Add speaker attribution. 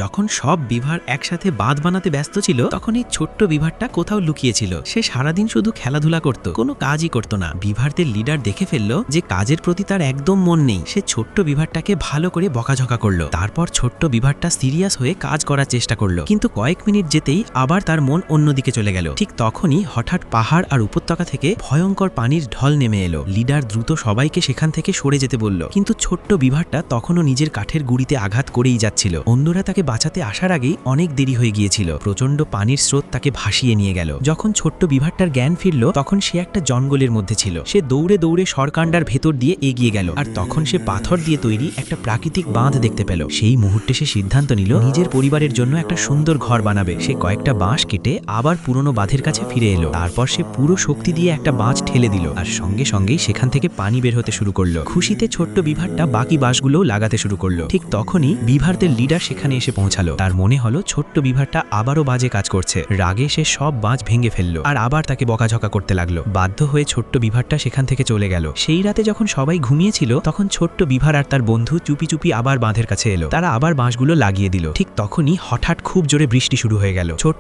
Speaker 1: যখন সব বিভার একসাথে বাঁধ বানাতে ব্যস্ত ছিল তখন এই ছোট্ট বিভারটা কোথাও লুকিয়েছিল। সে সারাদিন শুধু খেলাধুলা করত, কোনো কাজই করত না। বিভারদের লিডার দেখে ফেলল যে কাজের প্রতি তার একদম মন নেই। সে ছোট্ট বিভারটাকে ভালো করে বকাঝকা করলো। তারপর ছোট্ট বিভারটা সিরিয়াস হয়ে কাজ করার চেষ্টা করলো, কিন্তু কয়েক মিনিট যেতেই আবার তার মন অন্যদিকে চলে গেল। ঠিক তখনই হঠাৎ পাহাড় আর উপত্যকা থেকে ভয়ঙ্কর পানির ঢল নেমে এলো। লিডার দ্রুত সবাইকে সেখান থেকে সরে যেতে বলল, কিন্তু ছোট্ট বিভারটা তখনও নিজের কাঠের গুড়িতে আঘাত করেই যাচ্ছিল। অন্যরা তাকে বাঁচাতে আসার আগেই অনেক দেরি হয়ে গিয়েছিল। প্রচন্ড পানির স্রোত তাকে ভাসিয়ে নিয়ে গেল। যখন ছোট্ট বিভারটার জ্ঞান ফিরল তখন সে একটা জঙ্গলের মধ্যে ছিল। সে দৌড়ে দৌড়ে সরকান্ডার ভেতর দিয়ে এগিয়ে গেল, আর তখন সে পাথর দিয়ে তৈরি একটা প্রাকৃতিক বাঁধ দেখতে পেল। সেই মুহূর্তে সে সিদ্ধান্ত নিল নিজের পরিবারের জন্য একটা সুন্দর ঘর বানাবে। সে কয়েকটা বাঁশ কেটে আবার পুরনো বাঁধের কাছে ফিরে এলো। তারপর সে পুরো শক্তি দিয়ে একটা বাঁশ ঠেলে দিল, আর সঙ্গে সঙ্গেই সেখান থেকে পানি বের হতে শুরু করলো। খুশিতে ছোট্ট বিভারটা বাকি বাঁশগুলোও লাগাতে শুরু করলো। ঠিক তখনই বিভারদের লিডার সেখানে এসে পৌঁছালো। তার মনে হলো ছোট্ট বিভারটা আবারও বাজে কাজ করছে। রাগে সে সব বাঁশ ভেঙে ফেললো আর আবার তাকে বকাঝকা করতে লাগলো। বাধ্য হয়ে ছোট্ট বিভারটা সেখান থেকে চলে গেল। সেই রাতে যখন সবাই ঘুমিয়েছিল তখন ছোট্ট বিভার আর তার বন্ধু চুপি চুপি আবার বাঁধের কাছে এলো। তারা আবার বাঁশগুলো লাগিয়ে দিল। ঠিক তখনই হঠাৎ খুব জোরে বৃষ্টি শুরু হয়ে গেল। ছোট্ট